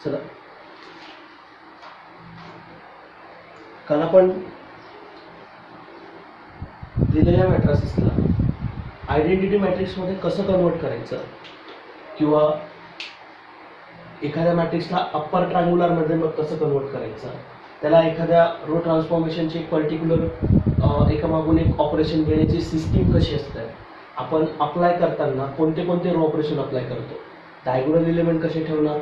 चला काल आपण दिलेल्या मॅट्रिक्सला आयडेंटिटी मॅट्रिक्समध्ये कसं कन्वर्ट करायचं किंवा एखाद्या मॅट्रिक्सला अप्पर ट्रायंग्युलरमध्ये मग कसं कन्वर्ट करायचं, त्याला एखाद्या रो ट्रान्सफॉर्मेशनची एक पर्टिक्युलर एकामागून एक ऑपरेशन घेण्याची सिस्टीम कशी असते, आपण अप्लाय करताना कोणते कोणते रो ऑपरेशन अप्लाय करतो, डायगोनल एलिमेंट कसे ठेवणार,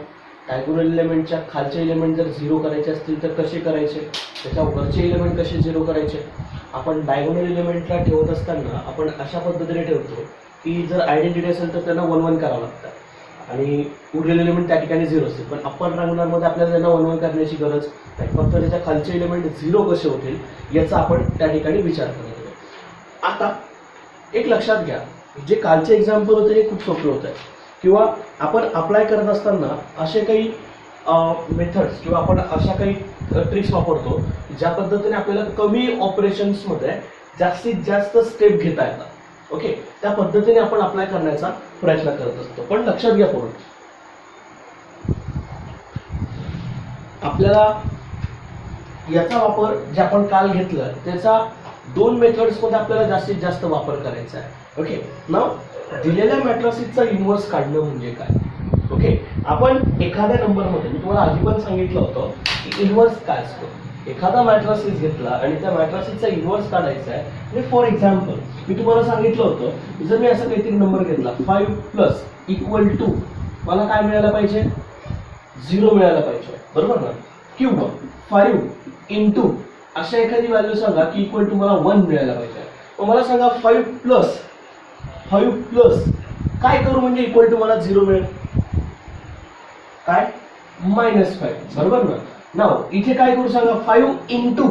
डायगोनल एलिमेंटच्या खालचे एलिमेंट जर झिरो करायचे असतील तर कसे करायचे, त्याच्या वरचे एलिमेंट कसे झिरो करायचे. आपण डायगोनल एलिमेंटला ठेवत असताना आपण अशा पद्धतीने ठेवतो की जर आयडेंटिटी असेल तर त्यांना 1 1 करावं लागतं आणि उरलेले एलिमेंट त्या ठिकाणी झिरो असतील. पण अप्पर ट्रायंग्युलरमध्ये आपल्याला त्यांना 1 1 करण्याची गरज नाही, फक्त त्याच्या खालचे एलिमेंट झिरो कसे होतील याचा आपण त्या ठिकाणी विचार करत आहोत. आता एक लक्षात घ्या, जे कालचे एक्झाम्पल होते हे खूप सोपे होत आहे किंवा आपण अप्लाय करत असताना असे काही मेथड्स किंवा आपण अशा काही ट्रिक्स वापरतो ज्या पद्धतीने आपल्याला कमी ऑपरेशन्समध्ये जास्तीत जास्त स्टेप घेता येतात. ओके, त्या पद्धतीने आपण अप्लाय करण्याचा प्रयत्न करत असतो. पण लक्षात घ्या पूर्ण, आपल्याला याचा वापर जे आपण काल घेतलं त्याचा 2 मेथड्समध्ये आपल्याला जास्तीत जास्त वापर करायचा आहे. ओके, नाव दिलेल्या मॅट्रिक्सचा इन्व्हर्स काढणं म्हणजे काय. ओके, आपण एखाद्या नंबरमध्ये मी तुम्हाला आधी पण सांगितलं होतं की इन्व्हर्स काय असतो. एखादा मॅट्रिक्स घेतला आणि त्या मॅट्रिक्सचा इन्व्हर्स काढायचा आहे. म्हणजे फॉर एक्झाम्पल मी तुम्हाला सांगितलं होतं जर मी असं काहीतरी नंबर घेतला 5 प्लस इक्वल टू मला काय मिळायला पाहिजे, 0 मिळायला पाहिजे, बरोबर ना. किंवा 5 इंटू अशा एखादी व्हॅल्यू सांगा की इक्वल टू मला 1 मिळायला पाहिजे. मग मला सांगा 5 प्लस काय करू म्हणजे इक्वल टू मला 0 मिळेल, काय -5, बरोबर ना. नाव इथे काय करू सांगा 5 इंटू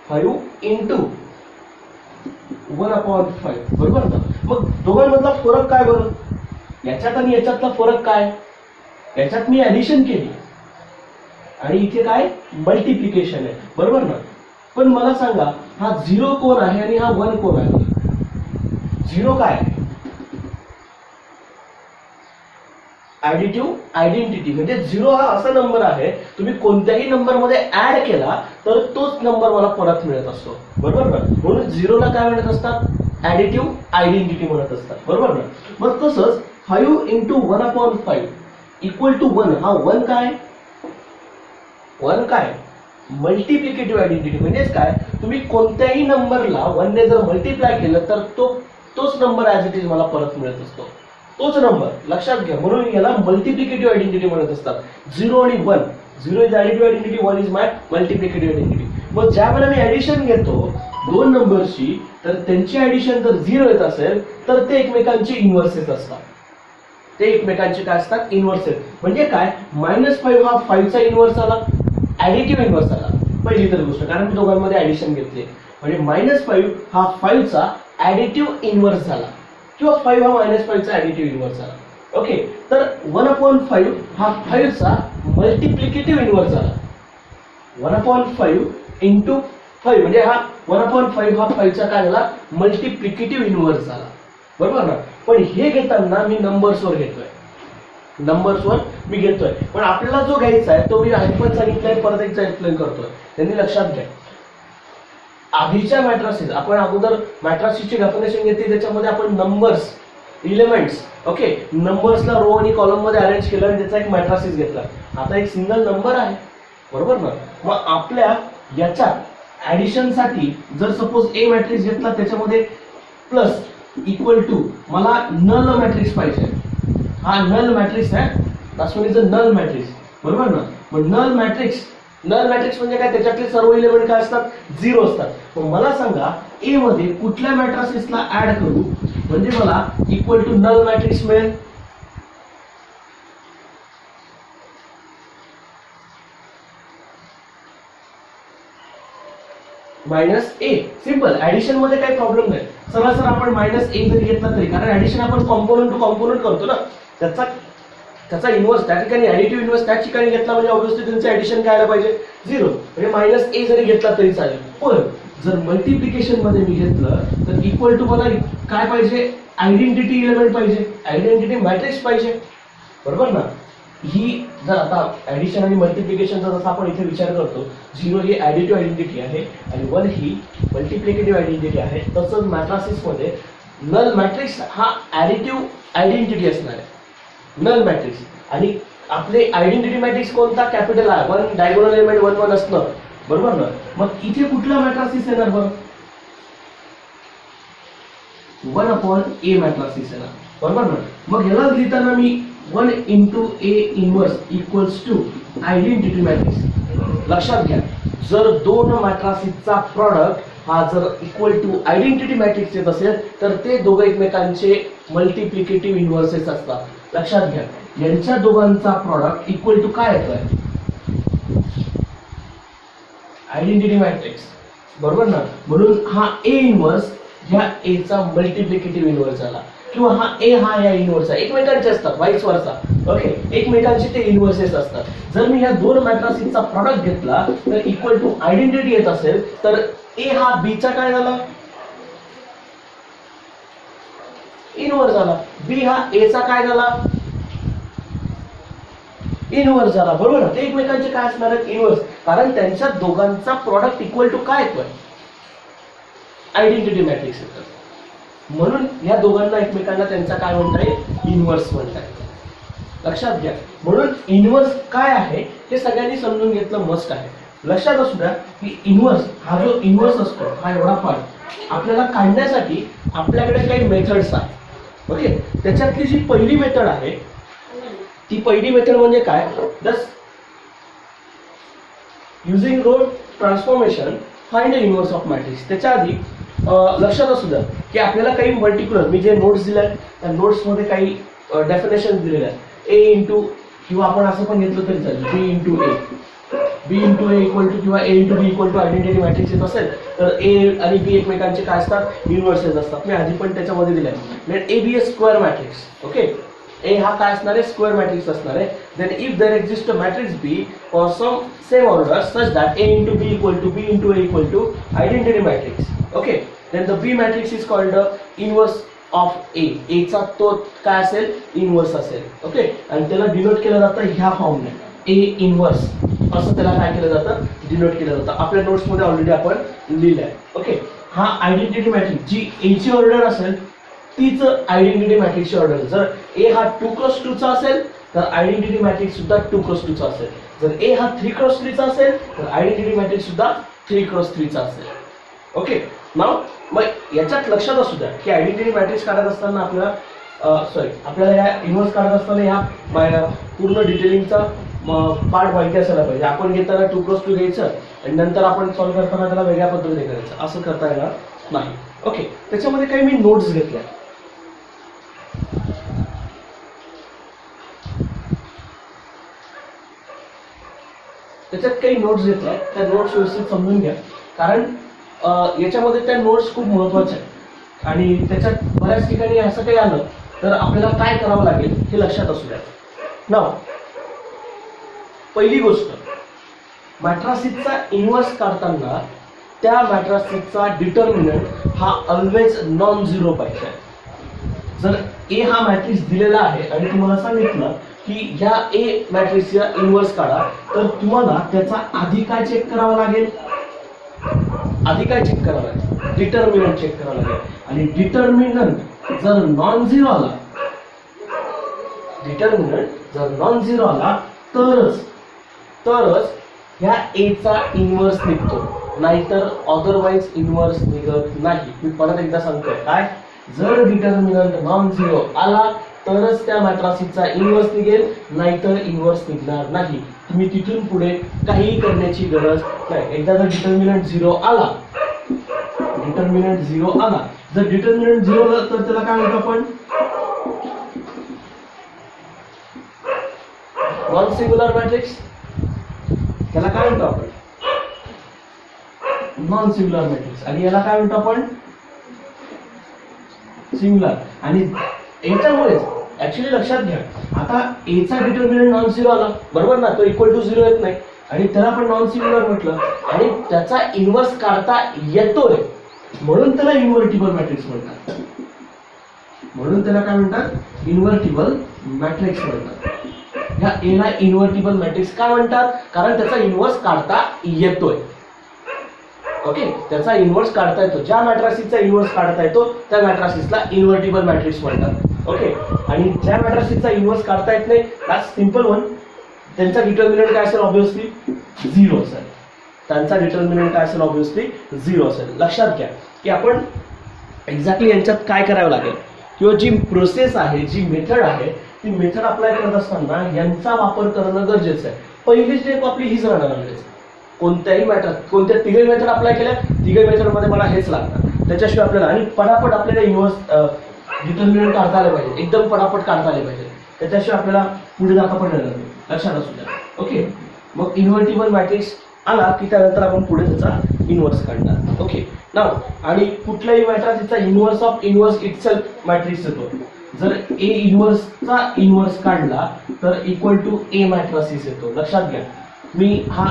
1/5, बरोबर ना. मग दोघांमधला फरक काय बरं, याच्यात आणि याच्यातला फरक काय, याच्यात मी ऍडिशन केली आणि इथे काय मल्टिप्लिकेशन आहे, बरोबर ना. पण मला सांगा हा 0 कोण आहे आणि हा 1 कोण आहे. 0 काय आहे, ऍडिटिव्ह आयडेंटिटी, म्हणजे 0 हा असा नंबर आहे तुम्ही कोणत्याही नंबर मध्ये ऍड केला तर तोच नंबर मला परत मिळत असतो, बरोबर ना. म्हणून 0ला काय म्हणत असतात, ऍडिटिव्ह आयडेंटिटी म्हणत असतात, बरोबर ना. मग तसंच 5 इंटू 1/5 इक्वल टू 1, हा 1 काय मल्टिप्लिकेटिव्ह आयडेंटिटी. म्हणजेच काय, तुम्ही कोणत्याही नंबरला 1 ने जर मल्टिप्लाय केलं तर तोच नंबर ऍज इट इज मला परत मिळत असतो, तोच नंबर, लक्षात घ्या. म्हणून याला मल्टिप्लिकेटिव्ह आयडेंटिटी म्हणत असतात. 0 आणि 1, 0 is additive identity, 1 is my multiplicative identity. मग ज्या वेळेला मी ऍडिशन घेतो 2 नंबरची तर त्यांची ऍडिशन जर 0 येत असेल तर ते एकमेकांचे इन्व्हर्सेस असतात. ते एकमेकांचे काय असतात, इन्व्हर्सेस. म्हणजे काय, -5 हा 5 चा इन्व्हर्स आला, ऍडिटिव्ह इन्व्हर्स आला, पहिली तर गोष्ट, कारण मी दोघांमध्ये ऍडिशन घेतले. म्हणजे -5 हा 5 चा ऍडिटिव्ह इन्व्हर्स झाला किंवा 5 हा -5 चा ऍडिटिव्ह इन्व्हर्स झाला. ओके, तर 1/5 हा 5 चा मल्टिप्लिकेटिव्ह इन्व्हर्स झाला. 1/5 इंटू 5 म्हणजे हा 1/5 हा 5 चा काय झाला, मल्टिप्लिकेटिव्ह इन्व्हर्स झाला, बरोबर ना. पण हे घेताना मी नंबर्सवर घेतोय, पण आपल्याला जो घ्यायचा आहे तो मी आधी पण सांगितलंय, परत एकदा एक्सप्लेन करतोय, त्यांनी लक्षात घ्या. आधीच्या मॅट्रिसेस आपण अगोदर मॅट्रिसेसची डेफिनेशन घेतली, त्याच्यामध्ये आपण नंबर्स, एलिमेंट्स, ओके, नंबर्सला रो आणि कॉलम मध्ये अरेंज केलं आणि त्याचा एक मॅट्रिसेस घेतला. आता एक सिंगल नंबर आहे, बरोबर ना. मग आपल्या याच्यात ऍडिशन साठी जर सपोज ए मॅट्रिक्स घेतला, त्याच्यामध्ये प्लस इक्वल टू मला नल मॅट्रिक्स पाहिजे, हा नल मॅट्रिक्स आहे, दाखवणीच नल मॅट्रिक्स, बरोबर ना. मग नल मॅट्रिक्स म्हणजे काय, त्याच्यातले सर्व एलिमेंट काय असतात, 0 असतात. मग मला सांगा ए मध्ये कुठल्या मॅट्रिसेसला ऍड करू म्हणजे मला इक्वल टू नल मॅट्रिक्स मिळेल. -a, simple. ऍडिशन मध्ये काही प्रॉब्लेम नाही, सरळ आपण -a जरी घेतला तरी, कारण ऍडिशन आपण कॉम्पोनंट टू कॉम्पोनंट करतो ना, त्याचा इन्व्हर्स त्या ठिकाणी ऍडिटिव्ह इन्व्हर्स त्या ठिकाणी घेतला म्हणजे ऑब्व्हियसली त्यांचं ऍडिशन काय आलं पाहिजे, 0. म्हणजे -a जरी घेतला तरी चालेल. पण जर मल्टिप्लिकेशन मध्ये मी घेतलं तर इक्वल टू मला काय पाहिजे, आयडेंटिटी एलिमेंट पाहिजे, आयडेंटिटी मॅट्रिक्स पाहिजे, बरोबर ना. ही जर आता ऍडिशन आणि मल्टिप्लिकेशनचा जसा आपण इथे विचार करतो, 0 ही ऍडिटिव्ह आयडेंटिटी आहे आणि 1 ही मल्टिप्लिकेटिव्ह आयडेंटिटी आहे, तसंच मॅट्रासिसमध्ये नल मॅट्रिक्स हा ऍडिटिव्ह आयडेंटिटी असणार आहे, नल मॅट्रिक्स. आणि आपले आयडेंटिटी मॅट्रिक्स कोणता? कॅपिटल आय, 1 डायगोनल एलिमेंट 1 1 असणं, बरोबर ना. मग इथे कुठला मॅट्रासिस येणार बरं? 1/a मॅट्रासिस येणार, बरोबर ना. मग याला लिहिताना मी 1 into a inverse equals to identity matrix. लक्षात घ्या, जर दोन मॅट्रासिसचा प्रॉडक्ट हा जर इक्वल टू आयडेंटिटी मॅट्रिक्स येत असेल तर ते दोघं एकमेकांचे मल्टिप्लिकेटिव्ह इनव्हर्सेस असतात. लक्षात घ्या, यांच्या दोघांचा प्रॉडक्ट इक्वल टू काय येतोय? आयडेंटिटी मॅट्रिक्स, बरोबर ना. म्हणून हा ए इनवर्स ह्या ए चा मल्टिप्लिकेटिव्ह इनवर्स झाला, किंवा हा ए हा या इनवर्स आहे, एकमेकांचे असतात, वाईस वर्सा. ओके, एकमेकांचे ते इनवर्सेस असतात. जर मी ह्या दोन मॅट्रासिसचा प्रॉडक्ट घेतला तर इक्वल टू आयडेंटिटी येत असेल तर ए हा बी चा काय झाला? इनवर्स झाला. बी हा ए चा काय झाला? इनवर्स झाला, बरोबर ना. ते एकमेकांचे काय असणार आहेत? इनवर्स, कारण त्यांच्या दोघांचा प्रॉडक्ट इक्वल टू काय येतोय? आयडेंटिटी मॅट्रिक्स येतात. म्हणून या दोघांना एकमेकांना त्यांचा काय म्हणता येईल? इनवर्स म्हणता येईल. लक्षात घ्या, म्हणून इनवर्स काय आहे हे सगळ्यांनी समजून घेतलं मस्ट आहे. लक्षात असू द्या की इनवर्स हा जो इनवर्स असतो हा एवढा पार्ट आपल्याला काढण्यासाठी आपल्याकडे काही मेथड्स आहेत. ओके, त्याच्यातली जी पहिली मेथड आहे ती पहिली मेथड म्हणजे काय? Just using row transformation find the inverse of matrix. त्याच्या आधी लक्षात असू द्या की आपल्याला काही पर्टिक्युलर मी जे नोट्स दिले आहेत त्या नोट्समध्ये काही डेफिनेशन दिलेले आहेत. ए इंटू, किंवा आपण असं पण घेतलं तरी चालेल, B into A, B into A equal to, किंवा A into B equal to identity matrix येत असेल तर ए आणि बी एकमेकांचे काय असतात? इनव्हर्सेस असतात. मी आधी पण त्याच्यामध्ये दिले आहे. Let A be a square matrix. Okay, A हा काय असणार आहे? स्क्वेअर मॅट्रिक्स असणार आहे. Then if there exist a matrix B for some same order such that A into B equal to B into A equal to identity matrix. Okay, then the B matrix is called the inverse of A. A चा तो काय असेल? Inverse असेल. Okay, आणि त्याला denote केलं जातं ह्या फॉर्मने, ए इनवर्स असं त्याला काय केलं जातं? डिनोट केलं जातं. आपल्या नोट्समध्ये ऑलरेडी आपण लिहिलं आहे. ओके, हा आयडेंटिटी मॅट्रिक्स जी ए ची ऑर्डर असेल तीच आयडेंटिटी मॅट्रिक्सची ऑर्डर. जर ए हा 2x2 चा असेल तर आयडेंटिटी मॅट्रिक्स सुद्धा 2x2 चा असेल. जर ए हा 3x3 चा असेल तर आयडेंटिटी मॅट्रिक्स सुद्धा 3x3 चा असेल. ओके, नाव मग याच्यात लक्षात असू द्या की आयडेंटिटी मॅट्रिक्स काढत असताना आपल्याला या इनवर्स काढत असताना ह्या पूर्ण डिटेलिंगचा पार्ट माहिती असायला पाहिजे. आपण घेताना 2x2 घ्यायचं आणि नंतर आपण सॉल्व्ह करताना त्याला वेगळ्या पद्धतीने करायचं, असं करता येणार नाही. ओके, त्याच्यामध्ये काही मी नोट्स घेतल्या. त्याच्यात काही नोट्स घेतल्या, त्या नोट्स व्यवस्थित समजून घ्या, कारण याच्यामध्ये त्या नोट्स खूप महत्वाच्या आहेत आणि त्याच्यात बऱ्याच ठिकाणी असं काही आलं तर आपल्याला काय करावं लागेल हे लक्षात असू द्या. नाव पहिली गोष्ट, मॅट्रासिसचा इनवर्स काढताना त्या मॅट्रासिसचा डिटर्मिनंट हा ऑलवेज नॉन झिरो पाहिजे. जर ए हा मॅट्रिक्स दिलेला आहे आणि तुम्हाला सांगितलं की ह्या ए मॅट्रिक्सचा इनवर्स काढा, तर तुम्हाला त्याचा आधी काय चेक करावं लागेल? आधी काय चेक करावं लागेल? डिटर्मिनंट चेक करावं लागेल. आणि डिटर्मिनंट जर नॉन झिरो आला, डिटर्मिनंट जर नॉन झिरो आला तरच ह्या ए चा इनवर्स निघतो, नाहीतर अदरवाईज इनवर्स निघत नाही. मी परत एकदा सांगतो काय, जर डिटर्मिनंट नॉन झिरो आला तरच त्या मॅट्रासिसचा इनवर्स निघेल, नाहीतर इनवर्स निघणार नाही. तुम्ही तिथून पुढे काही करण्याची गरज नाही. एकदा जर डिटर्मिनंट झिरो आला, डिटर्मिनंट झिरो आला, जर डिटर्मिनंट झिरो आला तर त्याला काय म्हणतो आपण? Non singular matrix. त्याला काय म्हणतो आपण? Non singular matrix. आणि याला काय म्हणतो आपण? सिंग्युलर. आणि याच्यामुळेच ऍक्च्युली लक्षात घ्या, आता ए चा डिटर्मिनंट नॉन झिरो आला, बरोबर ना, तो इक्वल टू झिरो येत नाही आणि त्याला आपण नॉन सिंग्युलर म्हटलं आणि त्याचा इनवर्स काढता येतोय म्हणून त्याला इन्व्हर्टिबल मॅट्रिक्स म्हणतात. म्हणून त्याला काय म्हणतात? इन्व्हर्टिबल मॅट्रिक्स म्हणतात. ह्या एला इन्व्हर्टिबल मॅट्रिक्स का म्हणतात? कारण त्याचा इन्व्हर्स काढता येतोय. ओके, त्याचा इन्व्हर्स काढता येतो. ज्या मॅट्रिक्सचा इन्व्हर्स काढता येतो त्या मॅट्रिक्सला इन्व्हर्टिबल मॅट्रिक्स म्हणतात. ओके, आणि ज्या मॅट्रिक्सचा इन्व्हर्स काढता येत नाही त्याच सिंपल वन, त्यांचा डिटर्मिनंट काय असेल? ऑब्व्हियसली 0 असेल. त्यांचा डिटर्मिनंट काय असेल? ऑब्व्हियसली 0 असेल. लक्षात घ्या की आपण एक्झॅक्टली यांच्यात काय करावं लागेल किंवा जी प्रोसेस आहे, जी मेथड आहे, ती मेथड अप्लाय करत असताना यांचा वापर करणं गरजेचं आहे. पहिली स्टेप आपली हीच राहणार आहे. कोणत्याही कोणत्या तिघही मेथड अप्लाय केल्या, तिघही मेथडमध्ये मला हेच लागणार. त्याच्याशिवाय आपल्याला आणि पटापट आपल्याला इन्व्हर्स डिटर्मिनंट काढता आले पाहिजे, एकदम पटापट काढता आले पाहिजे. त्याच्याशिवाय आपल्याला पुढे जाता पण येणार नाही. लक्षात असू द्या. ओके, मग इन्व्हर्टिबल मॅट्रिक्स आला की त्यानंतर आपण पुढे त्याचा इन्व्हर्स काढणार. ओके, नाव आणि कुठल्याही मॅट्रिक्सचा inverse of inverse itself matrix येतो. जर ए इन्व्हर्सचा इन्व्हर्स काढला तर इक्वल टू ए मॅट्रिक्स येतो. लक्षात घ्या, मी हा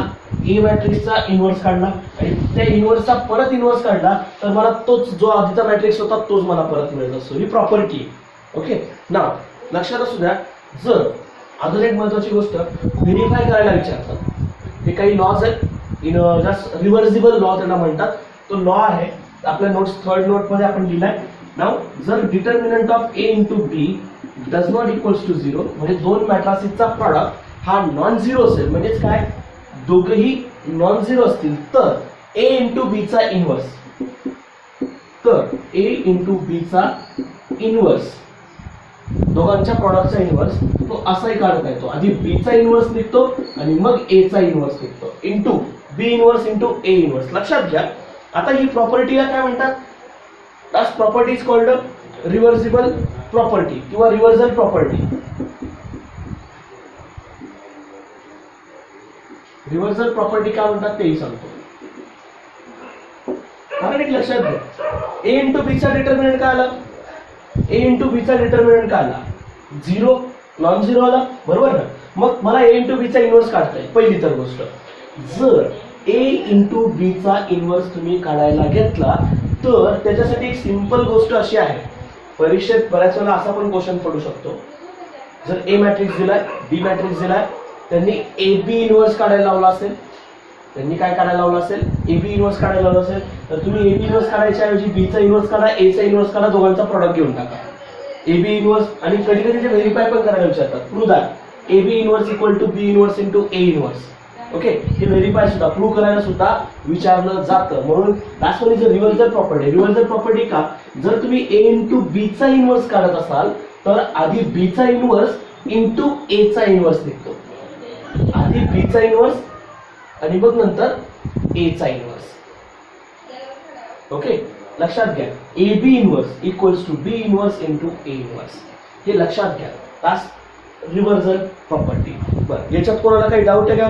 ए मॅट्रिक्सचा इन्व्हर्स काढला आणि त्या इन्व्हर्सचा परत इन्व्हर्स काढला तर मला तोच जो आधीचा मॅट्रिक्स होता तोच मला परत मिळत असतो. ही प्रॉपर्टी आहे. ओके, नाव लक्षात असू द्या. जर अजून एक महत्वाची गोष्ट व्हेरीफाय करायला विचारतात. हे काही लॉज आहेत, जस्ट रिव्हर्सिबल लॉ त्यांना म्हणतात. तो लॉ आहे आपल्या नोट्स थर्ड नोटमध्ये आपण लिहिलाय. नाव जर determinant of A into B does not equals to 0, म्हणजे दोन मॅट्रिक्सचा प्रॉडक्ट हा नॉन झिरो असेल, म्हणजेच काय, दोघेही नॉन झिरो असतील, तर ए इंटू बीचा इन्व्हर्स, तर ए इंटू बीचा इन्व्हर्स, दोघांच्या प्रॉडक्टचा इन्व्हर्स तो असाही काढता येतो. आधी बीचा इन्व्हर्स निघतो आणि मग एचा इन्व्हर्स निघतो, into B inverse into A inverse. लक्षात घ्या. आता ही प्रॉपर्टीला काय म्हणतात? That property is called reversible property किंवा रिव्हर्सल प्रॉपर्टी. रिव्हर्सल प्रॉपर्टी काय म्हणतात तेही सांगतो. कारण एक लक्षात घ्या, ए इंटू बीचा डिटर्मिनंट काय आला? ए इंटू बीचा डिटर्मिनंट काय आला? 0, नॉन झिरो आला, बरोबर ना? मग मला ए इंटू बीचा इन्व्हर्स काढता येईल. पहिली तर गोष्ट, जर ए इंटू बीचा इन्व्हर्स तुम्ही काढायला घेतला तर त्याच्यासाठी एक सिंपल गोष्ट अशी आहे. परीक्षेत बऱ्याच वेळेला असा पण क्वेश्चन पडू शकतो. जर ए मॅट्रिक्स दिलाय, बी मॅट्रिक्स दिलाय, त्यांनी ए बी इन्व्हर्स काढायला लावला असेल, त्यांनी काय काढायला लावलं असेल? ए बी इन्व्हर्स काढायला लावलं असेल, तर तुम्ही ए बी इन्व्हर्स काढायच्या ऐवजी बीचा इन्व्हर्स काढा, एचा इन्व्हर्स काढा, दोघांचा प्रॉडक्ट घेऊन टाका. ए बी इन्व्हर्स, आणि कधी कधी ते व्हेरीफाय पण करायला विचारतात, prove that A B inverse equal to B inverse into A inverse. Okay, हे व्हेरीफाय सुद्धा, प्रूव्ह करायला सुद्धा विचारलं जातं. म्हणून that's one is a reversal property. Reversal property का? जर तुम्ही ए इंटू बीचा इन्व्हर्स काढत असाल तर आधी बीचा इन्व्हर्स इंटू एचा इन्व्हर्स निघतो. आधी बीचा इन्व्हर्स आणि मग नंतर एचा इन्व्हर्स. ओके, लक्षात घ्या. A B inverse equals to B inverse into A inverse. हे लक्षात घ्या. That's reversal property. बरं, याच्यात कोणाला काही डाऊट आहे का?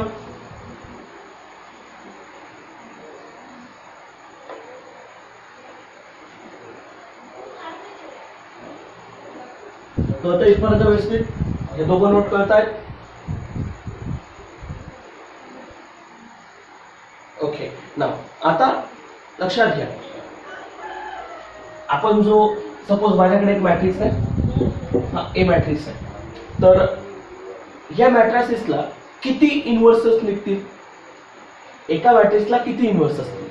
कळतं इथपर्यंत व्यवस्थित? हे दोघं नोट कळतायत? ओके, नाव आता लक्षात घ्या. आपण जो सपोज माझ्याकडे एक मॅट्रिक्स आहे, हा ए मॅट्रिक्स आहे, तर या मॅट्रिक्सला किती इन्व्हर्सेस निघतील? एका मॅट्रिक्सला किती इन्व्हर्स असतील?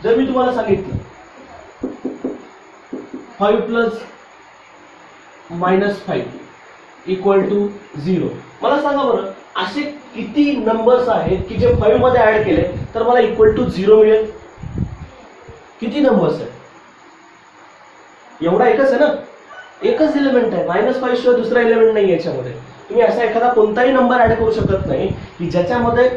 जर मी तुम्हाला सांगितलं 5 प्लस -5 इक्वल टू 0, मला सांगा बरं असे किती नंबर्स आहेत की जे 5 मध्ये ऍड केले तर मला इक्वल टू 0 मिळेल? किती नंबर्स आहेत? एवढा एकच आहे ना, एकच एलिमेंट आहे. -5 शिवाय दुसरा एलिमेंट नाही याच्यामध्ये. तुम्ही असा एखादा कोणताही नंबर ऍड करू शकत नाही की ज्याच्यामध्ये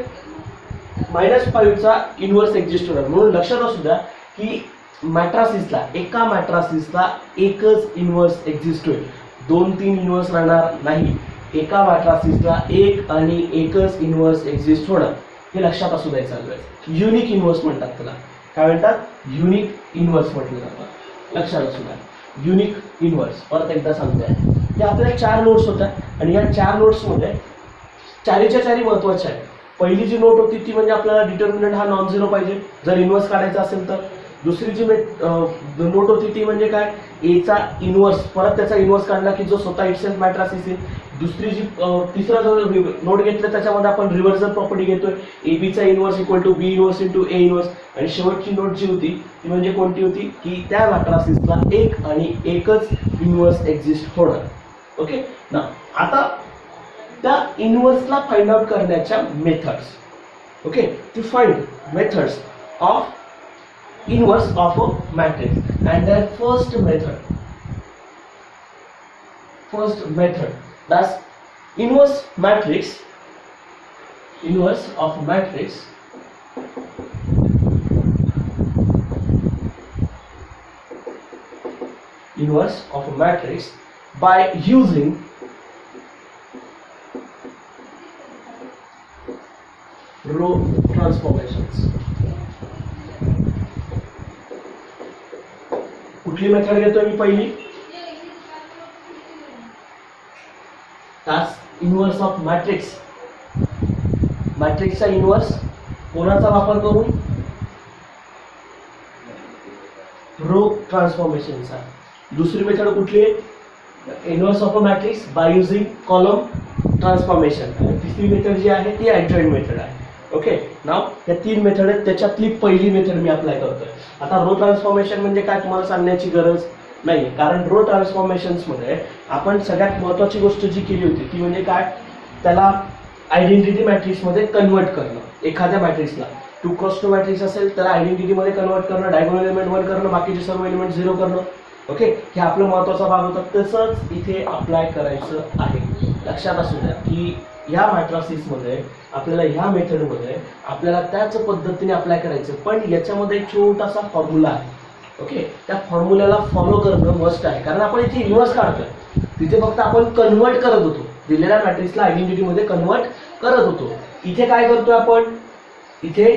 -5चा इन्व्हर्स एक्झिस्ट होणार. म्हणून लक्षात असू द्या की मॅट्रिक्सला, एका मॅट्रिक्सला एकच इन्व्हर्स एक्झिस्ट होईल, 2-3 इन्व्हर्स राहणार नाही. एका मॅट्रिक्सला एक आणि एकच इन्व्हर्स एक्झिस्ट होणार. हे लक्षात असू द्यायचं आहे. युनिक इन्व्हर्स म्हणतात त्याला. काय म्हणतात? युनिक इन्व्हर्स म्हटलं जातं. लक्षात असू द्या, युनिक इन्व्हर्स. परत एकदा सांगतोय, या आपल्या 4 नोट्स होत्या आणि या 4 नोट्समध्ये चारीच्या चारी महत्वाच्या आहेत. पहिली जी नोट होती ती म्हणजे आपल्याला डिटर्मिनंट हा नॉन झिरो पाहिजे जर इन्व्हर्स काढायचा असेल तर. दुसरी जी नोट होती ती म्हणजे काय, एचा इनवर्स, परत त्याचा इनवर्स काढला की जो स्वतः इटसेल्फ मॅट्रिक्स येईल. दुसरी जी तिसरा जो नोट घेतला त्याच्यामध्ये आपण रिव्हर्सल प्रॉपर्टी घेतोय, एबीचा inverse equal to B inverse into A inverse. आणि शेवटची नोट जी होती ती म्हणजे कोणती होती की त्या मॅट्रिक्सला एक आणि एकच इनवर्स एक्झिस्ट होणार. ओके ना, आता त्या इनवर्सला फाइंड आउट करण्याच्या methods. Okay, to find methods of inverse of a matrix, and their first method that's inverse of matrix by using row transformations. कुठली मेथड घेतोय मी पहिली, तास इनवर्स ऑफ मॅट्रिक्स. मॅट्रिक्सचा इनवर्स कोणाचा वापर करून, रो ट्रान्सफॉर्मेशनचा. दुसरी मेथड कुठली आहे, inverse of a matrix by using column transformation. आणि तिसरी मेथड जी आहे ती ऍडजॉइंट मेथड आहे. ओके, नाव या 3 मेथड आहेत, त्याच्यातली पहिली मेथड मी अप्लाय करतोय. आता रो ट्रान्सफॉर्मेशन म्हणजे काय तुम्हाला सांगण्याची गरज नाही, कारण रो ट्रान्सफॉर्मेशन्समध्ये आपण सगळ्यात महत्त्वाची गोष्ट जी केली होती ती म्हणजे काय, त्याला आयडेंटिटी मॅट्रिक्समध्ये कन्वर्ट करणं. एखाद्या मॅट्रिक्सला 2x2 मॅट्रिक्स असेल त्याला आयडेंटिटीमध्ये कन्वर्ट करणं, डायगोनल एलिमेंट 1 करणं, बाकीचे सर्व एलिमेंट 0 करणं. ओके, हे आपलं महत्त्वाचा भाग होता. तसंच इथे अप्लाय करायचं आहे. लक्षात असू द्या की या मॅट्रिक्समध्ये आपल्याला ह्या मेथडमध्ये आपल्याला त्याच पद्धतीने अप्लाय करायचं, पण याच्यामध्ये एक छोटासा फॉर्म्युला आहे. ओके, त्या फॉर्म्युल्याला फॉलो करणं मस्ट आहे, कारण आपण इथे इनवर्स काढतोय, तिथे फक्त आपण कन्वर्ट करत होतो, दिलेल्या मॅट्रिक्सला आयडेंटिटीमध्ये कन्वर्ट करत होतो. इथे काय करतोय आपण, इथे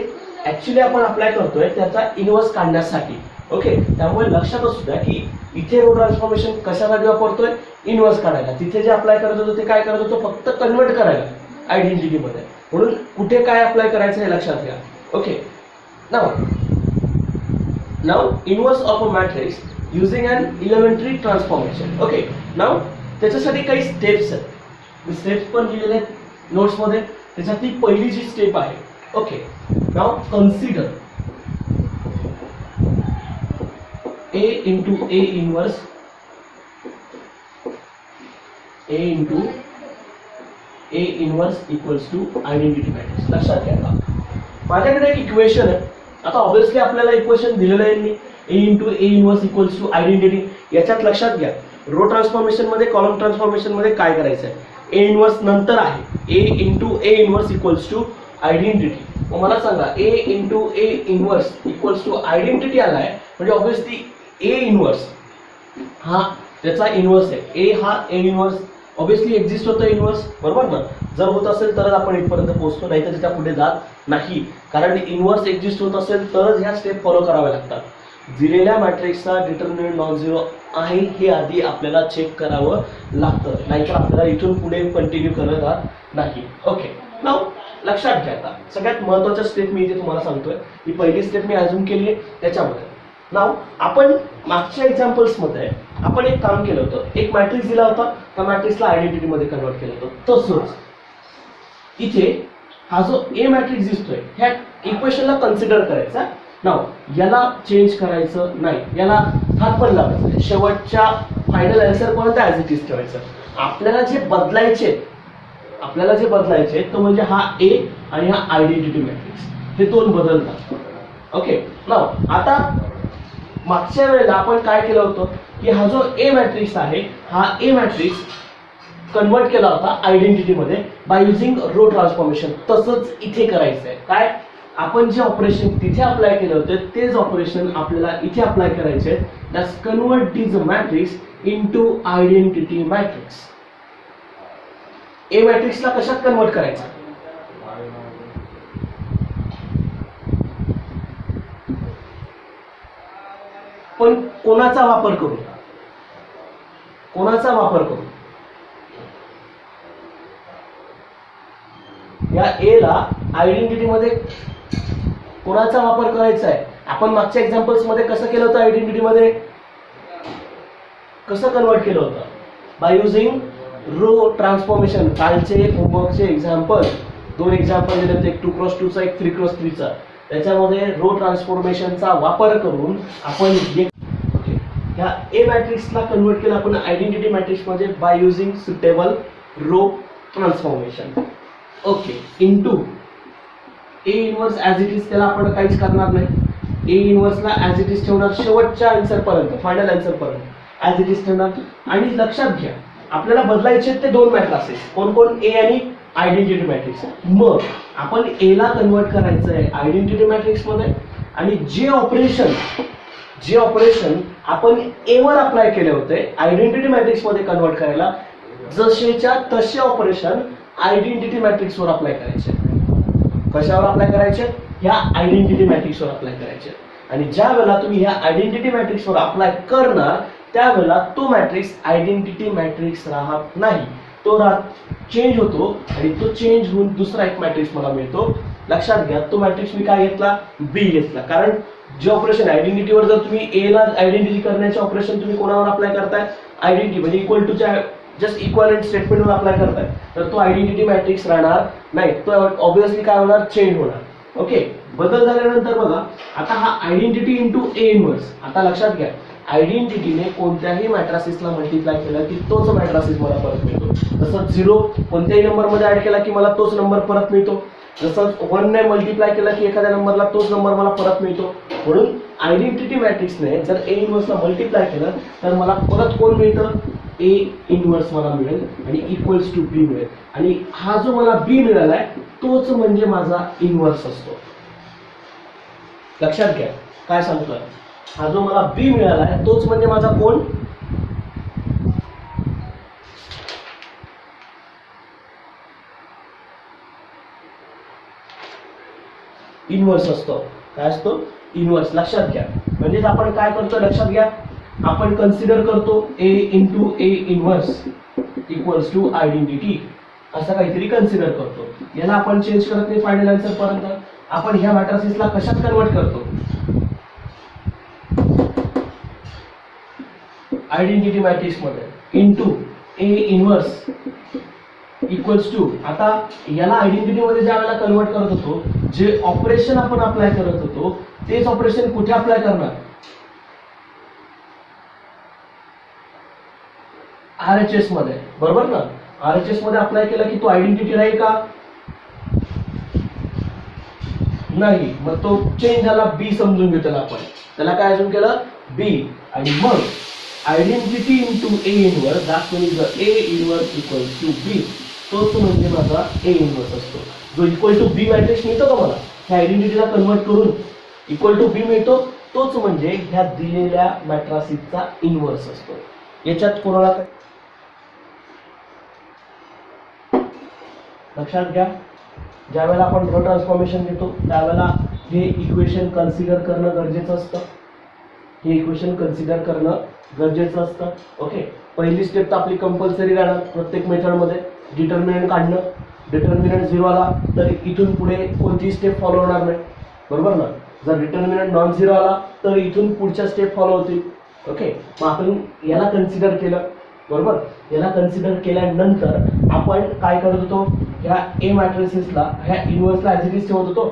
ऍक्च्युली आपण अप्लाय करतोय त्याचा इनवर्स काढण्यासाठी. ओके, त्यामुळे लक्षात असू द्या की इथे रो ट्रान्सफॉर्मेशन कशासाठी वापरतोय, इनवर्स काढायला. तिथे जे अप्लाय करत होतो ते काय करत होतो, फक्त कन्वर्ट करायला आयडेंटिटीमध्ये. म्हणून कुठे काय अप्लाय करायचं हे लक्षात घ्या. Okay, now inverse of a matrix using an elementary transformation. Okay, now त्याच्यासाठी काही स्टेप्स आहेत, मी स्टेप्स पण दिलेले आहेत नोट्समध्ये. त्याच्यातली पहिली जी स्टेप आहे, okay, now consider A into A inverse equals to identity matrix. लक्षात घ्या, माझ्याकडे एक इक्वेशन आहे. आता ऑब्विसली आपल्याला इक्वेशन दिलेलं आहे मी, A into A inverse equals to identity. याच्यात लक्षात घ्या, रो ट्रान्सफॉर्मेशन मध्ये कॉलम ट्रान्सफॉर्मेशन मध्ये काय करायचं आहे, A इनवर्स नंतर आहे, A into A inverse equals to identity. मग मला सांगा, A into A inverse equals to identity आलाय म्हणजे ऑब्विसली ए इनवर्स हा त्याचा इनवर्स आहे. ए हा ए इनवर्स ऑब्विसली एक्झिस्ट होतं इनवर्स, बरोबर ना. जर होत असेल तरच आपण इथपर्यंत पोहोचतो, नाही तर त्याच्या पुढे जात नाही, कारण इनवर्स एक्झिस्ट होत असेल तरच ह्या स्टेप फॉलो कराव्या लागतात. दिलेल्या मॅट्रिक्सचा डिटर्मिनंट नॉन झिरो आहे हे आधी आपल्याला चेक करावं लागतं, नाहीतर आपल्याला इथून पुढे कंटिन्यू करणार नाही. ओके, नाव लक्षात घ्या. आता सगळ्यात महत्त्वाच्या स्टेप मी इथे तुम्हाला सांगतोय, ही पहिली स्टेप मी अजून केली आहे. त्याच्यामध्ये नाव आपण मागच्या एक्झाम्पल्समध्ये आपण एक काम केलं होतं, एक मॅट्रिक्स दिला होता, त्या मॅट्रिक्सला आयडेंटिटीमध्ये कन्वर्ट केलं होतं. तसंच इथे हा जो ए मॅट्रिक्स दिसतोय ह्या इक्वेशनला कन्सिडर करायचा. नाव याला चेंज करायचं नाही, याला हात पण लावायचं, शेवटच्या फायनल आन्सर पर्यंत ॲज इट इज ठेवायचं. आपल्याला जे बदलायचे तो म्हणजे हा ए आणि हा आयडेंटिटी मॅट्रिक्स, हे दोन बदलतात. ओके, नाव आता मागच्या वेळेला आपण काय केलं होतं की हा जो ए मॅट्रिक्स आहे हा ए मॅट्रिक्स कन्वर्ट केला होता आयडेंटिटीमध्ये बाय युजिंग रो ट्रान्सफॉर्मेशन. तसंच इथे करायचं आहे. काय, आपण जे ऑपरेशन तिथे अप्लाय केलं होतं तेच ऑपरेशन आपल्याला इथे अप्लाय करायचे आहे. That's convert this matrix into identity matrix. A मॅट्रिक्सला कशात कन्वर्ट करायचं, पण कोणाचा वापर करून, या ए ला आयडेंटिटी मध्ये कोणाचा वापर करायचा आहे, आपण मागच्या एक्झाम्पल्स मध्ये कसं केलं होतं, आयडेंटिटी मध्ये कसं कन्वर्ट केलं होतं, बाय युझिंग रो ट्रान्सफॉर्मेशन. कालचे होमवर्कचे एक्झाम्पल 2 एक्झाम्पल दिले होते, एक 2x2 चा, एक 3x3 चा. त्याच्यामध्ये रो ट्रान्सफॉर्मेशनचा वापर करून आपण ह्या ए मॅट्रिक्सला कन्वर्ट केलं आपण आयडेंटिटी मॅट्रिक्स मध्ये by using suitable row transformation. Okay, into A inverse as it is, त्याला आपण काहीच करणार नाही. ए इनवर्सला ॲज इट इज ठेवणार, शेवटच्या आन्सर पर्यंत, फायनल आन्सर पर्यंत ॲज इट इज ठेवणार. आणि लक्षात घ्या, आपल्याला बदलायचे ते 2 मॅट्रिक्स, कोण कोण, ए आणि आयडेंटिटी मॅट्रिक्स. मग आपण ए ला कन्वर्ट करायचं आहे आयडेंटिटी मॅट्रिक्स मध्ये, आणि जे ऑपरेशन आपण ए वर अप्लाय केले होते आयडेंटिटी मॅट्रिक्स मध्ये कन्वर्ट करायला, जसेच्या तसे ऑपरेशन आयडेंटिटी मॅट्रिक्स वर अप्लाय करायचे. कशावर अप्लाय करायचे, ह्या आयडेंटिटी मॅट्रिक्स वर अप्लाय करायचे. आणि ज्या वेळेला तुम्ही ह्या आयडेंटिटी मॅट्रिक्स वर अप्लाय करणार त्यावेळेला तो मॅट्रिक्स आयडेंटिटी मॅट्रिक्स राहत नाही, तो चेंज होतो, आणि तो चेंज होऊन दुसरा एक मॅट्रिक्स मला मिळतो. लक्षात घ्या, तो मॅट्रिक्स मी काय घेतला, बी घेतला. कारण जे ऑपरेशन आयडेंटिटीवर जर तुम्ही ए ला आयडेंटिटी करण्याचे ऑपरेशन तुम्ही कोणावर अप्लाय करताय, आयडेंटिटी म्हणजे इक्वल टू च्या जस्ट इक्वलंट स्टेटमेंटवर अप्लाय करताय, तर तो आयडेंटिटी मॅट्रिक्स राहणार नाही, तो ऑब्व्हियसली काय होणार, चेंज होणार. ओके, बदल झाल्यानंतर बघा, आता हा आयडेंटिटी इंटू ए इनवर्स. आता लक्षात घ्या, आयडेंटिटीने कोणत्याही मॅट्रिक्सला मल्टिप्लाय केलं की तोच मॅट्रिक्स मला परत मिळतो. जसं 0 कोणत्याही नंबरमध्ये ऍड केला की मला तोच नंबर परत मिळतो. जसं 1 ने मल्टिप्लाय केला की एखाद्या नंबरला तोच नंबर मला परत मिळतो. म्हणून आयडेंटिटी मॅट्रिक्सने जर ए इनवर्सला मल्टिप्लाय केलं तर मला परत कोण मिळतं, ए इनवर्स मला मिळेल आणि इक्वल्स टू बी मिळेल. आणि हा जो मला बी मिळालाय तोच म्हणजे माझा इनवर्स असतो. लक्षात घ्या काय सांगतोय, हा जो मला बी मिळालाय तोच म्हणजे माझा कोण, इनवर्स असतो. काय असतो, इनवर्स. लक्षात घ्या, म्हणजेच आपण काय करतो, लक्षात घ्या, आपण कन्सिडर करतो A into A inverse equals to identity, असं काहीतरी कन्सिडर करतो. याला आपण चेंज करत नाही फायनल आन्सर पर्यंत. आपण ह्या मॅट्रिक्सला कशात कन्वर्ट करतो, आयडेंटिटी मॅट्रिक्स मध्ये into A inverse equals to. आता याला आयडेंटिटी मध्ये ज्या वेळेला कन्वर्ट करत होतो, जे ऑपरेशन आपण अप्लाय करत होतो तेच ऑपरेशन कुठे अप्लाय करणार, RHS मध्ये, बरोबर ना. RHS मध्ये अप्लाय केला की तो आयडेंटिटी राहील का, नाही. मग तो चेंज झाला, बी समजून घेऊ त्याला आपण. त्याला काय अजून केलं, बी. आणि मग identity into A inverse, that means A inverse equals to B, तोच म्हणजे माझा ए इनवर्स असतो. जो इक्वल टू बी मॅट्रिक्स मिळतो का मला, ह्या आयडेंटिटीला कन्वर्ट करून इक्वल टू बी मिळतो, तोच म्हणजे ह्या दिलेल्या मॅट्रिक्सचा इनवर्स असतो. याच्यात कोणाला काय लक्षात घ्या, ज्या वेळेला आपण रो ट्रान्सफॉर्मेशन घेतो त्यावेळेला हे इक्वेशन कन्सिडर करणं गरजेचं असतं. हे इक्वेशन कन्सिडर करणं गरजेचं असतं. ओके, पहिली स्टेप तर आपली कंपल्सरी राहणार प्रत्येक मेथडमध्ये, डिटर्मिनंट काढणं. डिटर्मिनंट 0 आला तर इथून पुढे कोणती स्टेप फॉलो होणार नाही, बरोबर ना. जर डिटर्मिनंट नॉन 0 आला तर इथून पुढच्या स्टेप फॉलो होतील. ओके, मग आपण याला कन्सिडर केलं, बरोबर. याला कन्सिडर केल्यानंतर आपण काय करत होतो, ह्या ए मॅट्रिक्सला, ह्या इनवर्सला ॲज इट इज ठेवत होतो,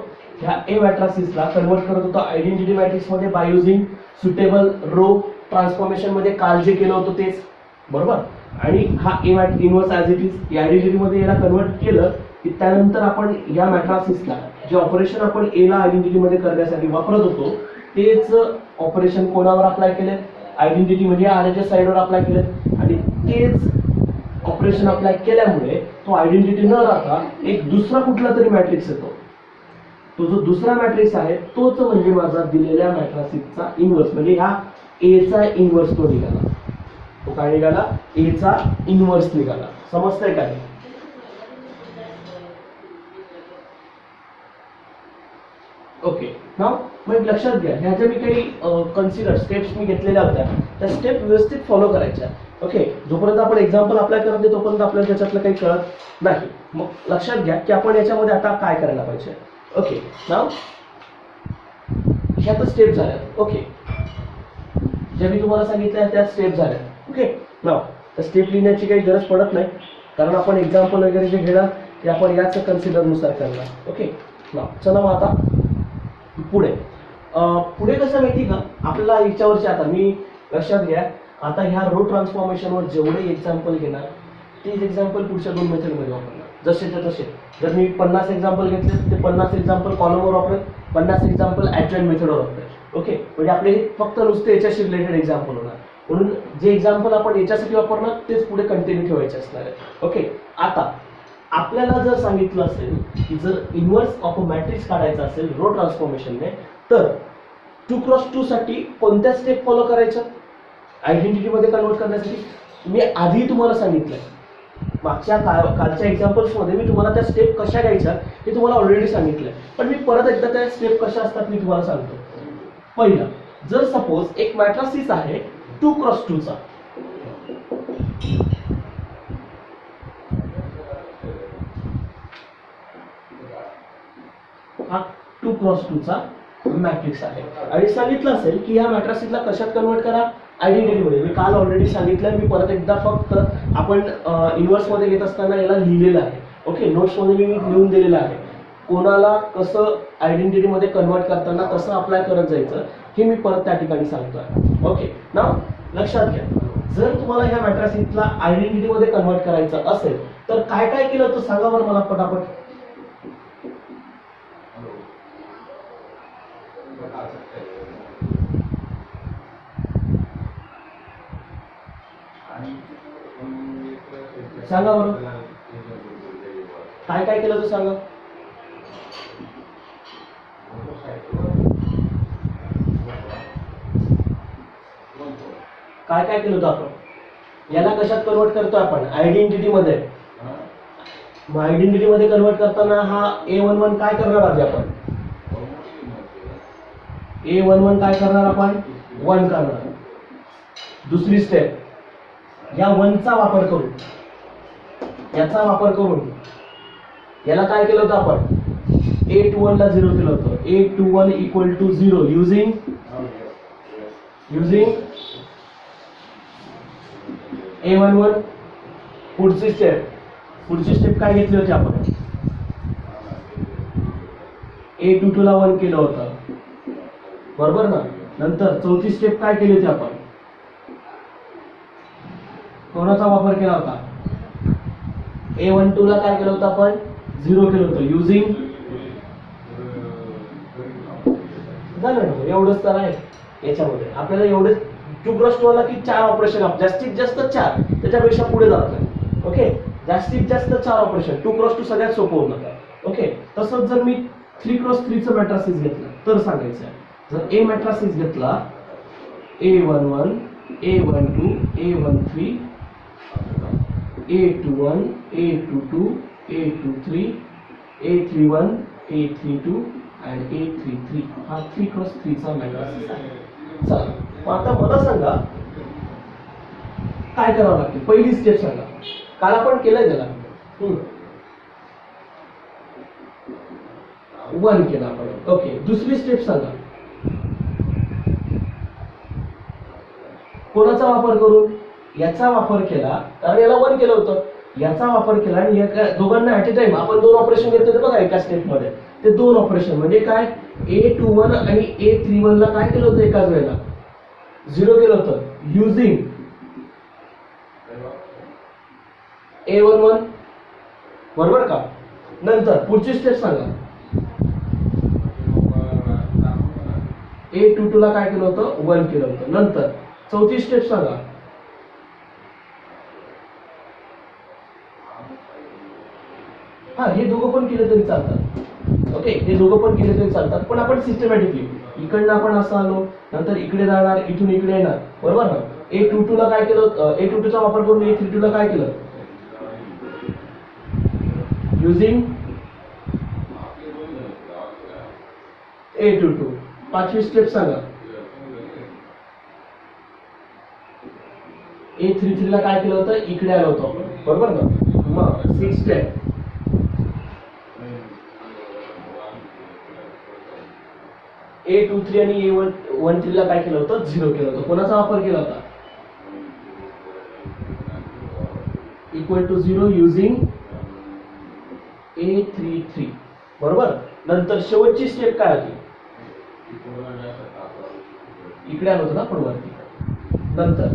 ह्या ए मॅट्रिक्सला कन्वर्ट करत होतो आयडेंटिटी मॅट्रिक्स मध्ये by using suitable row transformation मध्ये काल जे केलं होतं तेच, बरोबर. आणि हा A inverse as it is या आयडेंटिटी मध्ये याला कन्वर्ट केलं की त्यानंतर आपण या मॅट्रिक्सला जे ऑपरेशन आपण ए ला आयडेंटिटी मध्ये करण्यासाठी वापरत होतो तेच ऑपरेशन कोणावर अप्लाय केले, आयडेंटिटी म्हणजे RHS साइडवर अप्लाय केले. आणि तेच ऑपरेशन अप्लाय केल्यामुळे तो आयडेंटिटी न राहता एक दुसरा कुठला तरी मॅट्रिक्स येतो. तो जो दुसरा मॅट्रिक्स आहे तोच म्हणजे माझा दिलेल्या मॅट्रिक्सचा इनवर्स, म्हणजे ह्या ए चा इनवर्स तो निघाला. तो काय निघाला, ए चा इनवर्स निघाला. समजतंय काय. ओके, नाव मग लक्षात घ्या, ह्या ज्या मी काही कन्सिडर स्टेप्स मी घेतलेल्या होत्या त्या स्टेप व्यवस्थित फॉलो करायच्या. ओके, जोपर्यंत आपण एक्झाम्पल अप्लाय करत नाही तोपर्यंत आपल्याला त्याच्यातलं काही कळत नाही. मग लक्षात घ्या की आपण याच्यामध्ये आता काय करायला पाहिजे. ओके, नाव ह्या तर स्टेप झाल्यात. ओके, ज्या मी तुम्हाला सांगितल्या त्या स्टेप झाल्या. ओके, नाव तर स्टेप लिहिण्याची काही गरज पडत नाही, कारण आपण एक्झाम्पल वगैरे जे घेणार ते आपण याच कन्सिडरनुसार करणार. ओके, नाव चला मग आता पुढे पुढे कसं माहिती का, आपल्याला याच्यावरचे आता मी लक्षात घ्या, आता ह्या रो ट्रान्सफॉर्मेशनवर जेवढे एक्झाम्पल घेणार तेच एक्झाम्पल पुढच्या 2 मेथडमध्ये वापरणार, जसे ते तसे. जर मी 50 एक्झाम्पल घेतले ते 50 एक्झाम्पल कॉलमवर वापरेल, 50 एक्झाम्पल ॲडजॉईंट मेथडवर वापरेल. ओके, म्हणजे आपले फक्त नुसते याच्याशी रिलेटेड एक्झाम्पल होणार, म्हणून जे एक्झाम्पल आपण याच्यासाठी वापरणार तेच पुढे कंटिन्यू ठेवायचे असणार आहे. ओके, आता आपल्याला जर सांगितलं असेल की जर इन्व्हर्स ऑफ अ मॅट्रिक्स काढायचा असेल रो ट्रान्सफॉर्मेशनने, तर 2x2 साठी कोणत्या स्टेप फॉलो करायच्या आयडेंटिटीमध्ये कन्वर्ट करण्यासाठी मी आधी तुम्हाला सांगितलंय. मागच्या कालच्या एक्झाम्पल्समध्ये मी तुम्हाला त्या स्टेप कशा घ्यायच्या हे तुम्हाला ऑलरेडी सांगितलंय, पण मी परत एकदा त्या स्टेप कशा असतात मी तुम्हाला सांगतो. पहिलं, जर सपोज एक मॅट्रिक्स आहे 2x2 चा, हा 2x2 चा मॅट्रिक्स आहे आणि सांगितलं असेल की ह्या मॅट्रिक्सला कशात कन्वर्ट करा, आयडेंटिटीमध्ये. मी काल ऑलरेडी सांगितलं, मी परत एकदा फक्त आपण इन्व्हर्समध्ये घेत असताना याला लिहिलेलं आहे. ओके, नोट्समध्ये मी लिहून दिलेलं आहे, कोणाला कसं आयडेंटिटीमध्ये कन्वर्ट करताना कसं अप्लाय करत जायचं हे मी परत त्या ठिकाणी सांगतोय. ओके, नाव लक्षात घ्या, जर तुम्हाला ह्या मॅट्रिक्सला आयडेंटिटीमध्ये कन्वर्ट करायचं असेल तर काय काय केलं तर सांगा बरं मला पटापट. सांगा बरं काय काय केलं तर सांगा. काय काय केलं होतं आपण, याला कशात कन्वर्ट करतो आपण, आयडेंटिटीमध्ये. मग आयडेंटिटीमध्ये कन्वर्ट करताना हा A11 काय करणार आधी आपण, A11 काय करणार आपण, 1 करणार. दुसरी स्टेप, या 1चा वापर करून, याचा वापर करून याला काय केलं होतं आपण, A21 ला 0 केलं होतं. A21 equal to 0 using A11. पुढची स्टेप काय घेतली होती आपण, A22 ला 1 केलं होतं, बरोबर ना. नंतर चौथी स्टेप काय केली होती आपण, कोणाचा वापर केला होता, A12 ला काय केलं होतं आपण, 0 केलं होतं युझिंग. झालं, एवढंच तर आहे याच्यामध्ये. आपल्याला एवढेच 2x2 ला की 4 ऑपरेशन, जास्तीत जास्त 4, त्याच्यापेक्षा पुढे जात नाही. ओके, जास्तीत जास्त 4 ऑपरेशन, 2x2 सगळ्यात सोपं होतं. ओके, तसंच जर मी 3x3 चं मॅट्रिक्स घेतलं तर सांगायचं आहे, जर A मॅट्रिक्स घेतला A11 A12 A13 A21 A22 A23 A31 A32 and A33 हा 3x3 चा मॅट्रिक्स आहे. चला मग आता मला सांगा काय करावं लागेल. पहिली स्टेप सांगा, काल आपण केलंय त्याला 1 केला आपण. ओके, दुसरी स्टेप सांगा, कोणाचा वापर करून, याचा वापर केला, कारण याला 1 केलं होतं, याचा वापर केला आणि दोघांना ऍट ए टाइम आपण 2 ऑपरेशन घेतले होते बघा एका स्टेप मध्ये. ते 2 ऑपरेशन म्हणजे काय, A21 आणि A31 ला काय केलं होतं एकाच वेळेला, 0 केलं होतं युझिंग A11, बरोबर का. नंतर पुढची स्टेप सांगा, A22 ला काय केलं होतं, 1 केलं होतं. नंतर चौथी स्टेप सांगा, हा हे दोघं पण केले तरी चालतात. ओके, हे दोघं पण केले तरी चालतात, पण आपण सिस्टमॅटिकली इकडनं आपण असं आलो, नंतर इकडे जाणार, इथून इकडे येणार, बरोबर ना. A22 ला काय केलं, A22 चा वापर करून A32 ला काय केलं, युझिंग A22. पाचवी स्टेप सांगा, A33 ला काय केलं होतं, इकडे आलो होतो आपण, बरोबर ना. मग 6 स्टेप, A23 आणि A13 ला काय केलं होतं, 0 केलं होतं. कोणाचा वापर केला होता, इक्वल टू 0 युजिंग A33, बरोबर. नंतर शेवटची स्टेप काय होती, इकडे आलो होतो ना आपण वरती. नंतर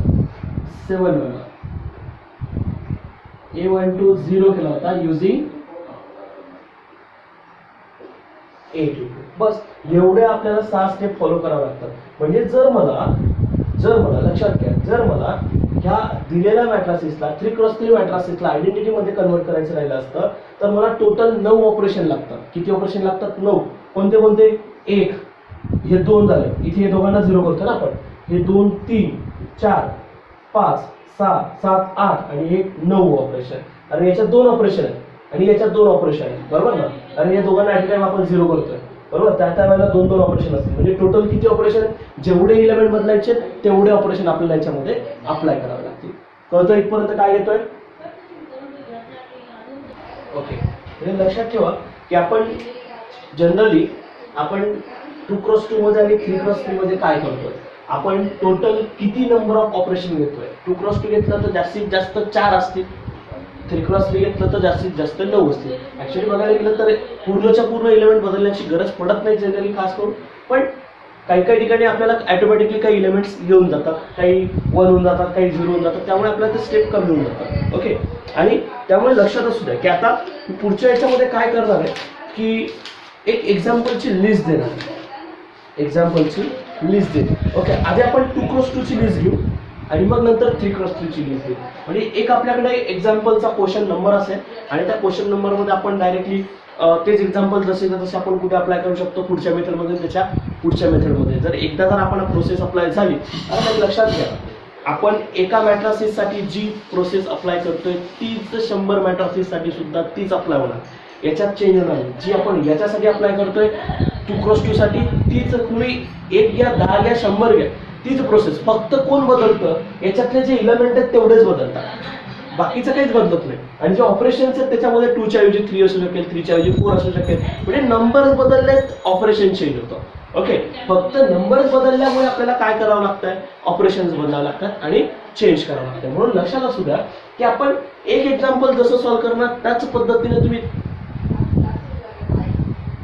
7 ला A12 0 केला होता युजिंग A22. बस एवढे आपल्याला 6 स्टेप फॉलो करावे लागतात. म्हणजे जर मला लक्षात घ्या, जर मला ह्या दिलेल्या मॅट्रिक्सला 3x3 मॅट्रिक्सला आयडेंटिटी मध्ये कन्वर्ट करायचं राहिलं असतं तर मला टोटल 9 ऑपरेशन लागतात. किती ऑपरेशन लागतात, 9. कोणते कोणते, 1 हे 2 झाले, इथे हे दोघांना 0 करतो ना आपण, हे 2 3 4 5 6 7 8 आणि हे 9 ऑपरेशन. आणि याच्यात 2 ऑपरेशन आहेत आणि याच्यात 2 ऑपरेशन आहेत, बरोबर ना. आणि या दोघांना ऍट टाइम आपण 0 करतोय, बरोबर. त्या वेळेला 2 ऑपरेशन असतील. म्हणजे टोटल किती ऑपरेशन, जेवढे इलेमेंट बदलायचे तेवढे ऑपरेशन आपल्याला याच्यामध्ये अप्लाय करावे लागतील. कळतं इथपर्यंत काय येतोय, ओके. म्हणजे लक्षात ठेवा की आपण जनरली 2x2 मध्ये आणि 3x3 मध्ये काय करतोय, आपण टोटल किती नंबर ऑफ ऑपरेशन घेतोय. 2x2 घेतलं तर जास्तीत जास्त 4 असतील, 3x3 घेतलं तर जास्तीत जास्त 9 असतील. ऍक्च्युअली बघायला गेलं तर पूर्णच्या पूर्ण एलिमेंट बदलण्याची गरज पडत नाही जनरली, खास करून. पण काही काही ठिकाणी आपल्याला ऑटोमॅटिकली काही एलिमेंट्स येऊन जातात, काही 1 होऊन जातात, काही 0 होऊन जातात. त्यामुळे आपल्याला ते स्टेप कमी होऊन जातात, ओके. आणि त्यामुळे लक्षात असू द्या की आता पुढच्या याच्यामध्ये काय करणार आहे की एक एक्झाम्पलची लिस्ट देणार, एक्झाम्पलची लिस्ट दे, ओके. आधी आपण 2x2 ची लिस्ट घेऊ आणि मग नंतर 3x3 ची लिस्ट घेऊ. म्हणजे एक आपल्याकडे एक्झाम्पलचा क्वेश्चन नंबर असेल आणि त्या क्वेश्चन नंबर मध्ये आपण डायरेक्टली तेच एक्झाम्पल जसे आपण कुठे अप्लाय करू शकतो, पुढच्या मेथडमध्ये, त्याच्या पुढच्या मेथडमध्ये. जर एकदा जर आपण प्रोसेस अप्लाय झाली तर लक्षात घ्या, आपण एका मॅट्रिक्स साठी जी प्रोसेस अप्लाय करतोय तीच 100 मॅट्रिक्स साठी सुद्धा तीच अप्लाय होणार, याच्यात चेंज होणार नाही. जी आपण याच्यासाठी अप्लाय करतोय 2x2 साठी तीच, तुम्ही 1 घ्या, 10 घ्या, 100 घ्या, तीच प्रोसेस. फक्त कोण बदलतं, याच्यातले जे इलेमेंट आहेत तेवढेच बदलतात, बाकीचं काहीच बदलत नाही. आणि जे ऑपरेशन्स आहेत त्याच्यामध्ये 2 च्या ऐवजी 3 असू शकेल, 3 च्या ऐवजी 4 असू शकेल. म्हणजे नंबर्स बदललेत, ऑपरेशन चेंज होतं, ओके. फक्त नंबर्स बदलल्यामुळे आपल्याला काय करावं लागतंय, ऑपरेशन्स बदलावं लागतात आणि चेंज करावं लागतं. म्हणून लक्षात असू द्या की आपण एक एक्झाम्पल जसं सॉल्व्ह करणार त्याच पद्धतीने तुम्ही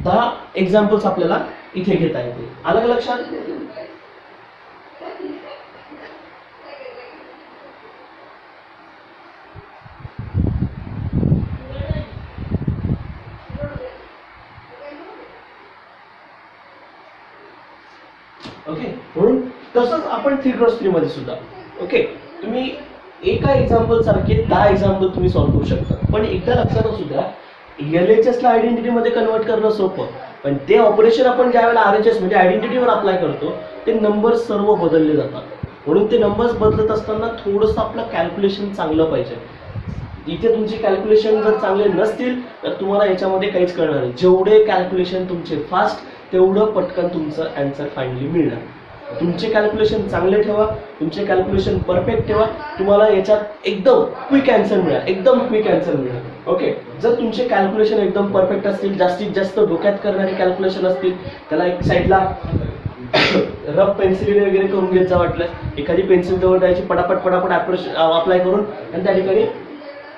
10 एक्झाम्पल्स आपल्याला इथे घेता येतील. आलं का लक्षात, ओके. म्हणून तसंच आपण 3x3 मध्ये सुद्धा, ओके. तुम्ही एका एक्झाम्पल सारखे 10 एक्झाम्पल तुम्ही सॉल्व्ह करू शकता. पण एकदा लक्षात असू द्या, LHS ला आयडेंटिटी मध्ये कन्वर्ट करणं सोपं, पण ते ऑपरेशन आपण ज्या वेळेला RHS म्हणजे आयडेंटिटीवर अप्लाय करतो ते नंबर सर्व बदलले जातात. म्हणून ते नंबर्स बदलत असताना थोडंसं आपलं कॅल्क्युलेशन चांगलं पाहिजे. इथे तुमचे कॅल्क्युलेशन जर चांगले नसतील तर तुम्हाला याच्यामध्ये काहीच कळणार नाही. जेवढे कॅल्क्युलेशन तुमचे फास्ट तेवढं पटकन तुमचं आन्सर फायनली मिळणार. तुमचे कॅल्क्युलेशन चांगले ठेवा, तुमचे कॅल्क्युलेशन परफेक्ट ठेवा, तुम्हाला याच्यात एकदम क्विक आन्सर मिळेल, एकदम क्विक आन्सर मिळेल, ओके. जर तुमचे कॅल्क्युलेशन एकदम परफेक्ट असतील, जास्तीत जास्त डोक्यात करणारे कॅल्क्युलेशन असतील, त्याला एक साईडला रफ पेन्सिल वगैरे करून घेत जा. वाटलं एखादी पेन्सिल जवळ द्यायची, पटापट अप्लाय करून आणि त्या ठिकाणी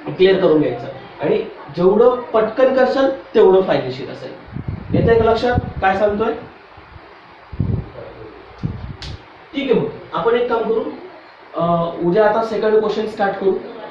क्लिअर करून घ्यायचं. आणि जेवढं पटकन करशाल तेवढं फायदेशीर असेल. येतंय का लक्षात काय सांगतोय, ठीक आहे. मग आपण एक काम करू, उद्या आता सेकंड क्वेश्चन स्टार्ट करू,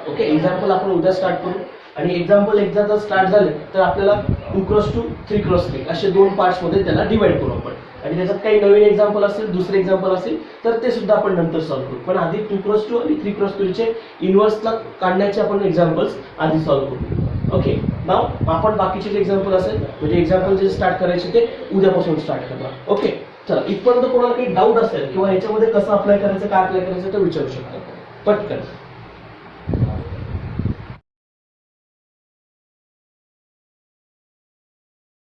ओके. एक्झाम्पल आपण उद्या स्टार्ट करू आणि एक्झाम्पल एकदा जर स्टार्ट झाले तर आपल्याला 2x2 3x3 असे 2 पार्ट्स मध्ये त्याला डिवाइड करू आपण. आणि त्याच्यात काही नवीन एक्झाम्पल असेल, दुसरे एक्झाम्पल असेल तर ते सुद्धा आपण नंतर सॉल्व्ह करू. पण आधी 2x2 आणि 3x3 चे इन्व्हर्सला काढण्याचे आपण एक्झाम्पल्स आधी सॉल्व्ह करू, ओके. नाव आपण बाकीचे जे एक्झाम्पल असेल म्हणजे एक्झाम्पल जे स्टार्ट करायचे ते उद्यापासून स्टार्ट करणार, ओके. चला, इथपर्यंत कोणाला काही डाऊट असेल किंवा याच्यामध्ये कसं अप्लाय करायचं, काय अप्लाय करायचं तर विचारू शकता पटकन.